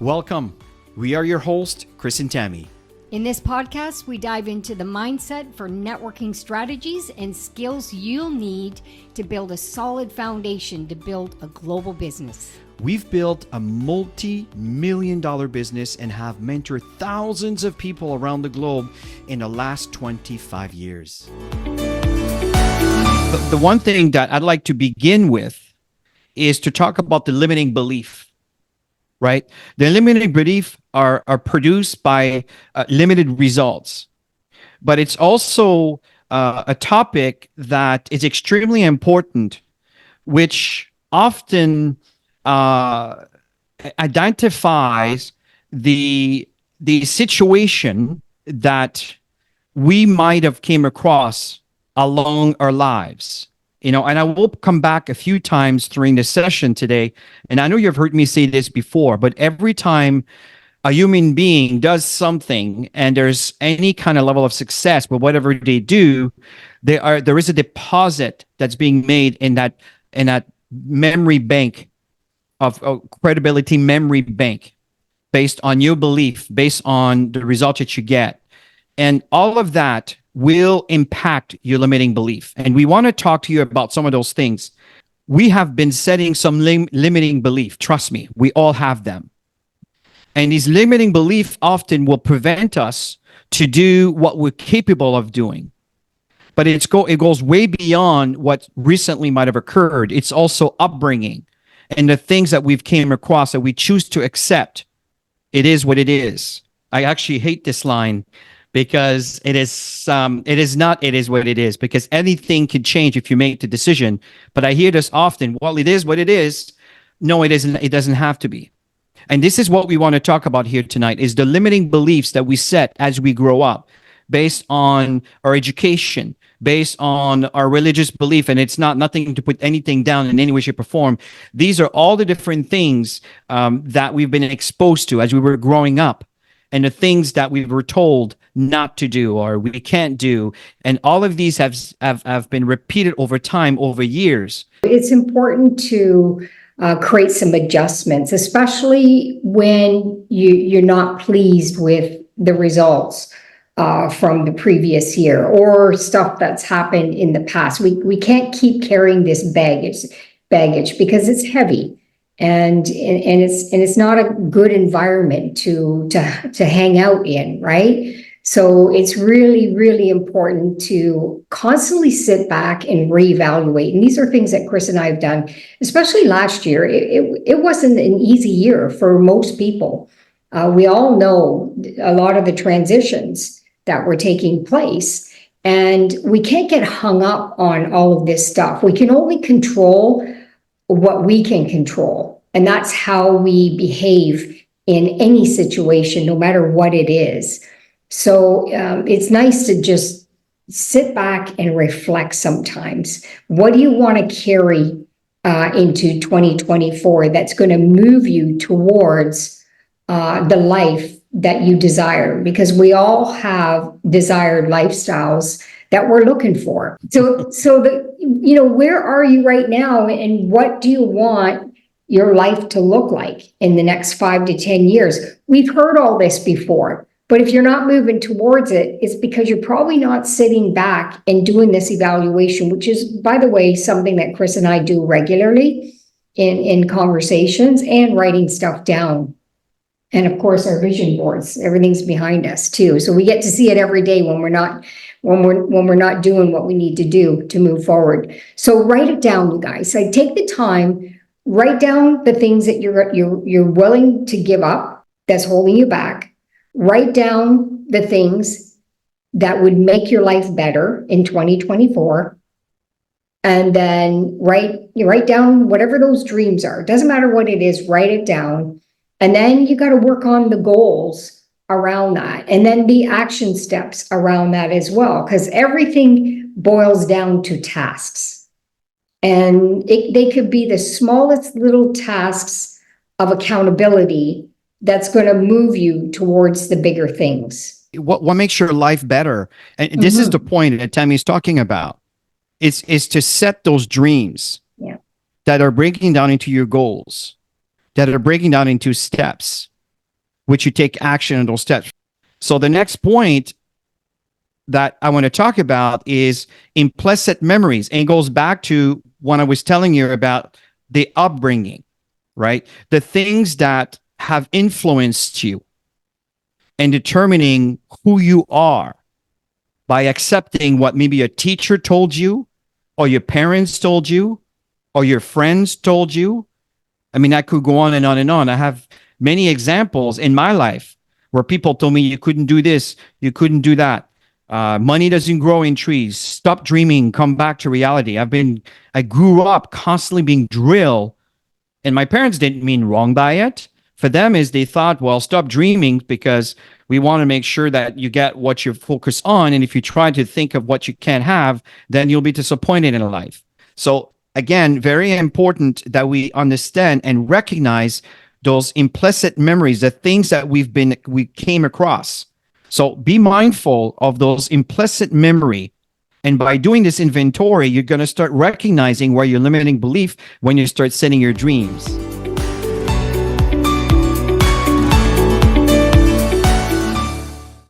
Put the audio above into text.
Welcome. We are your hosts, Chris and Tammy. In this podcast, we dive into the mindset for networking strategies and skills you'll need to build a solid foundation to build a global business. We've built a multi-million-dollar business and have mentored thousands of people around the globe in the last 25 years. The one thing that I'd like to begin with is to talk about the limiting belief. Right? The limiting belief are produced by limited results. But it's also a topic that is extremely important, which often identifies the situation that we might have came across along our lives. And I will come back a few times during the session today. And I know you've heard me say this before, but every time a human being does something and there's any kind of level of success with whatever they do, there is a deposit that's being made in that memory bank of credibility memory bank based on your belief, based on the result that you get. And all of that will impact your limiting belief. And we want to talk to you about some of those things. We have been setting some limiting belief. Trust me, we all have them. And these limiting beliefs often will prevent us to do what we're capable of doing. But it goes way beyond what recently might have occurred. It's also upbringing and the things that we've came across that we choose to accept. It is what it is. I actually hate this line, because it is not, it is what it is, because anything can change if you make the decision. But I hear this often, well, it is what it is. No, it isn't. It doesn't have to be. And this is what we want to talk about here tonight, is the limiting beliefs that we set as we grow up based on our education, based on our religious belief. And it's nothing to put anything down in any way, shape, or form. These are all the different things that we've been exposed to as we were growing up, and the things that we were told not to do or we can't do. And all of these have been repeated over time, over years. It's important to create some adjustments, especially when you're not pleased with the results from the previous year or stuff that's happened in the past. We can't keep carrying this baggage because it's heavy. And it's not a good environment to hang out in, right? So it's really, really important to constantly sit back and reevaluate. And these are things that Chris and I have done, especially last year. It wasn't an easy year for most people. We all know a lot of the transitions that were taking place, and we can't get hung up on all of this stuff. We can only control what we can control. And that's how we behave in any situation, no matter what it is. So it's nice to just sit back and reflect sometimes. What do you want to carry into 2024 that's going to move you towards the life that you desire? Because we all have desired lifestyles that we're looking for. So where are you right now, and what do you want your life to look like in the next 5 to 10 years? We've heard all this before, but if you're not moving towards it, it's because you're probably not sitting back and doing this evaluation, which is, by the way, something that Chris and I do regularly in conversations and writing stuff down. And of course, our vision boards, everything's behind us too. So we get to see it every day when we're not doing what we need to do to move forward. So write it down, you guys. So take the time. Write down the things that you're willing to give up that's holding you back. Write down the things that would make your life better in 2024. And then write down whatever those dreams are. It doesn't matter what it is, write it down. And then you got to work on the goals around that. And then the action steps around that as well, because everything boils down to tasks. And they could be the smallest little tasks of accountability that's going to move you towards the bigger things. What makes your life better? And this is the point that Tammy's talking about. Is to set those dreams that are breaking down into your goals, that are breaking down into steps, which you take action on those steps. So the next point that I want to talk about is implicit memories, and it goes back to what I was telling you about the upbringing, right? The things that have influenced you and determining who you are by accepting what maybe a teacher told you, or your parents told you, or your friends told you. I mean, I could go on and on and on. I have many examples in my life where people told me you couldn't do this, you couldn't do that. Money doesn't grow in trees. Stop dreaming. Come back to reality. I grew up constantly being drilled, and my parents didn't mean wrong by it. For them, is they thought, well, stop dreaming because we want to make sure that you get what you focus on. And if you try to think of what you can't have, then you'll be disappointed in life. So again, very important that we understand and recognize those implicit memories, the things that we came across. So be mindful of those implicit memory. And by doing this inventory, you're going to start recognizing where your limiting belief when you start setting your dreams.